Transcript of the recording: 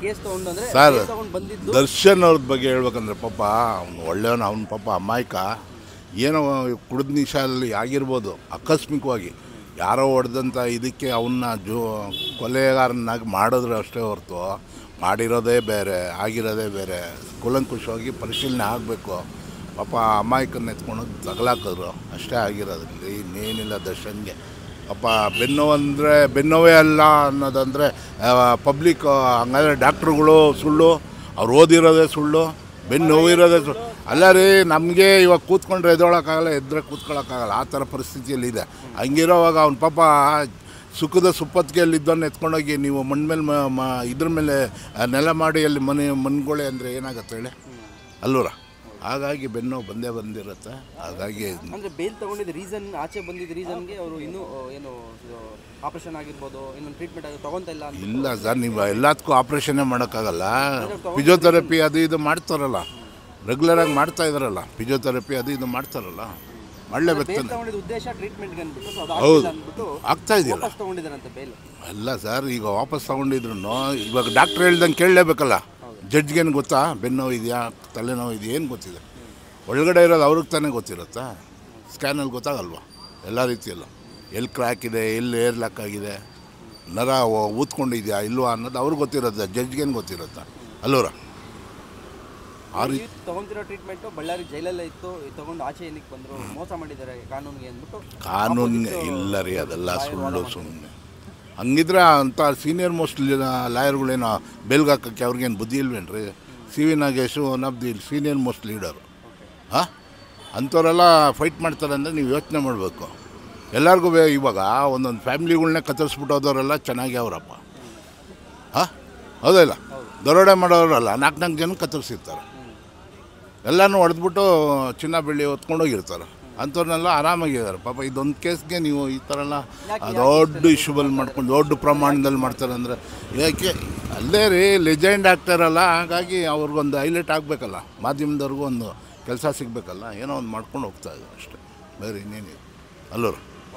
Case ತಗೊಂಡು ಅಂದ್ರೆ sir case ತಗೊಂಡು ಬಂದಿದ್ದು ದರ್ಶನ್ ಅವ್ರ ಬಗ್ಗೆ ಹೇಳ್ಬೇಕಂದ್ರೆ ಪಾಪ ಅವ್ನು ಒಳ್ಳೆಯವನು, ಅವ್ನ ಪಾಪ ಅಮಾಯಕ ಏನೋ ಕುಡಿದ ನಿಶಾದಲ್ಲಿ ಆಗಿರ್ಬೋದು, ಆಕಸ್ಮಿಕವಾಗಿ ಯಾರೋ ಹೊಡೆದಂಥ ಇದಕ್ಕೆ ಅವನ್ನ ಕೊಲೆಗಾರನಾಗಿ ಮಾಡಿದ್ರೆ ಅಷ್ಟೇ ಹೊರತು ಮಾಡಿರೋದೇ ಬೇರೆ ಆಗಿರೋದೇ ಬೇರೆ. ಕೂಲಂಕುಷವಾಗಿ ಪರಿಶೀಲನೆ ಆಗಬೇಕು. ಪಾಪ ಅಮಾಯಕನ್ನ ಎತ್ಕೊಂಡು ತಗಲಾಕಿದ್ರು ಅಷ್ಟೇ ಆಗಿರೋದ್ರಲ್ಲಿ ಇನ್ನೇನಿಲ್ಲ ದರ್ಶನ್ಗೆ. ಪಾಪ ಬೆನ್ನೋವೇ ಅಲ್ಲ ಅನ್ನೋದಂದರೆ ಪಬ್ಲಿಕ್ ಹಂಗಾದ್ರೆ ಡಾಕ್ಟ್ರುಗಳು ಸುಳ್ಳು, ಅವ್ರು ಓದಿರೋದೇ ಸುಳ್ಳು, ಬೆನ್ನೋವಿರೋದೇ ಸುಳ್ಳು. ಅಲ್ಲ ರೀ, ನಮಗೆ ಇವಾಗ ಕೂತ್ಕೊಂಡ್ರೆ ಎದ್ದೊಳಕ್ಕಾಗಲ್ಲ, ಎದ್ರೆ ಕೂತ್ಕೊಳ್ಳೋಕ್ಕಾಗಲ್ಲ, ಆ ಥರ ಪರಿಸ್ಥಿತಿಯಲ್ಲಿದೆ. ಹಂಗಿರೋವಾಗ ಅವ್ನ ಪಾಪ ಸುಖದ ಸುಪ್ಪತ್ತಿಗೆಯಲ್ಲಿದ್ದವನ್ನ ಎತ್ಕೊಂಡೋಗಿ ನೀವು ಮಣ್ಣ ಮೇಲೆ ಇದ್ರ ಮೇಲೆ ನೆಲ ಮಾಡಿ ಅಲ್ಲಿ ಮನ್ಗೊಳೆ ಅಂದರೆ ಏನಾಗುತ್ತೆ ಹೇಳಿ ಅಲ್ಲೂರ. ಹಾಗಾಗಿ ಬೆನ್ನು ಬಂದೇ ಬಂದಿರುತ್ತೆ. ಹಾಗಾಗಿ ಅಂದರೆ ಬೇಲ್ ತೊಗೊಂಡಿದ್ದು ರೀಸನ್, ಆಚೆ ಬಂದಿದ್ದ ರೀಸನ್ಗೆ ಅವರು ಇನ್ನೂ ಏನು ಆಪ್ರೇಷನ್ ಆಗಿರ್ಬೋದು, ಇನ್ನೊಂದು ಟ್ರೀಟ್ಮೆಂಟ್ ತೊಗೊತಾ ಇಲ್ಲ ಸರ್, ನೀವು ಎಲ್ಲದಕ್ಕೂ ಆಪ್ರೇಷನ್ನೇ ಮಾಡೋಕ್ಕಾಗಲ್ಲ. ಫಿಸಿಯೋಥೆರಪಿ ಅದು ಇದು ಮಾಡ್ತಾರಲ್ಲ, ರೆಗ್ಯುಲರಾಗಿ ಮಾಡ್ತಾ ಇದ್ದಾರಲ್ಲ, ಫಿಸಿಯೋಥೆರಪಿ ಅದು ಇದು ಮಾಡ್ತಾರಲ್ಲ, ಮಾಡಲೇಬೇಕು. ಉದ್ದೇಶ ಟ್ರೀಟ್ಮೆಂಟ್ಗೆ ಹೌದು, ಆಗ್ತಾ ಇದೆಯಲ್ಲ. ಬೇಲ್ ಅಲ್ಲ ಸರ್, ಈಗ ವಾಪಸ್ ತೊಗೊಂಡಿದ್ರು ಇವಾಗ ಡಾಕ್ಟ್ರ್ ಹೇಳ್ದಂಗೆ ಕೇಳಲೇಬೇಕಲ್ಲ. ಜಡ್ಜ್ಗೇನು ಗೊತ್ತಾ ಬೆನ್ನೋವು ಇದೆಯಾ ತಲೆನೋವು ಇದೆಯಾ ಏನು ಗೊತ್ತಿದೆ? ಒಳಗಡೆ ಇರೋದು ಅವ್ರಿಗೆ ತಾನೇ ಗೊತ್ತಿರುತ್ತಾ? ಸ್ಕ್ಯಾನಲ್ಲಿ ಗೊತ್ತಾಗಲ್ವ ಎಲ್ಲ ರೀತಿಯಲ್ಲೂ? ಎಲ್ಲಿ ಕ್ರ್ಯಾಕ್ ಇದೆ, ಎಲ್ಲಿ ಏರ್ ಲಾಕ್ ಆಗಿದೆ, ನರ ಊದ್ಕೊಂಡಿದೆಯಾ ಇಲ್ವಾ ಅನ್ನೋದು ಅವ್ರಿಗೆ ಗೊತ್ತಿರುತ್ತೆ, ಜಡ್ಜ್ಗೇನು ಗೊತ್ತಿರುತ್ತಾ ಅಲ್ಲೂರ? ಆ ರೀತಿ ತೊಗೊಂತಿರೋ ಟ್ರೀಟ್ಮೆಂಟು ಬಳ್ಳಾರಿ ಜೈಲಲ್ಲೇ ಇತ್ತು, ತೊಗೊಂಡು ಆಚೆ ಏನಕ್ಕೆ ಬಂದರು, ಮೋಸ ಮಾಡಿದ್ದಾರೆ ಕಾನೂನಿಗೆ ಅಂದ್ಬಿಟ್ಟು. ಕಾನೂನಿಗೆ ಇಲ್ಲ ರೀ, ಅದೆಲ್ಲ ಸುಳ್ಳು ಸುಮ್ಮನೆ. ಹಂಗಿದ್ರೆ ಅಂಥ ಸೀನಿಯರ್ ಮೋಸ್ಟ್ ಲಾಯರ್ಗಳೇನೋ ಬೆಲ್ಗಾಕಕ್ಕೆ ಅವ್ರಿಗೇನು ಬುದ್ಧಿ ಇಲ್ವೇನ್ರಿ? C V Nagesh one of the senior most leader. ಹಾಂ, ಅಂಥವರೆಲ್ಲ ಫೈಟ್ ಮಾಡ್ತಾರೆ ಅಂದರೆ ನೀವು ಯೋಚನೆ ಮಾಡಬೇಕು. ಎಲ್ಲರಿಗೂ ಇವಾಗ ಒಂದೊಂದು ಫ್ಯಾಮ್ಲಿಗಳ್ನೇ ಕತ್ತರಿಸ್ಬಿಟ್ಟು ಹೋದವರೆಲ್ಲ ಚೆನ್ನಾಗಿ ಅವರಪ್ಪ. ಹಾಂ, ಹೌದಿಲ್ಲ? ದರೋಡೆ ಮಾಡೋರಲ್ಲ 4 ಜನ ಕತ್ತರಿಸಿರ್ತಾರೆ, ಎಲ್ಲನೂ ಹೊಡೆದ್ಬಿಟ್ಟು ಚಿನ್ನ ಬೆಳ್ಳಿ ಹೊತ್ಕೊಂಡೋಗಿರ್ತಾರೆ. ಅಂಥವ್ರನ್ನೆಲ್ಲ ಆರಾಮಾಗಿದ್ದಾರೆ ಪಾಪ. ಇದೊಂದು ಕೇಸ್ಗೆ ನೀವು ಈ ಥರ ಎಲ್ಲ ದೊಡ್ಡ ಇಶ್ಯೂಬಲ್ಲಿ ಮಾಡ್ಕೊಂಡು ದೊಡ್ಡ ಪ್ರಮಾಣದಲ್ಲಿ ಮಾಡ್ತಾರೆ ಅಂದರೆ ಯಾಕೆ? ಅಲ್ಲೇ ರೀ, ಲೆಜೆಂಡ್ ಆಗ್ತಾರಲ್ಲ, ಹಾಗಾಗಿ ಅವ್ರಿಗೊಂದು ಹೈಲೈಟ್ ಆಗಬೇಕಲ್ಲ, ಮಾಧ್ಯಮದವ್ರಿಗೂ ಒಂದು ಕೆಲಸ ಸಿಗಬೇಕಲ್ಲ, ಏನೋ ಒಂದು ಮಾಡ್ಕೊಂಡು ಹೋಗ್ತಾಯಿದ್ದಾರೆ ಅಷ್ಟೇ, ಬೇರೆ ಇನ್ನೇನಿದೆ ಅಲ್ಲೋರು.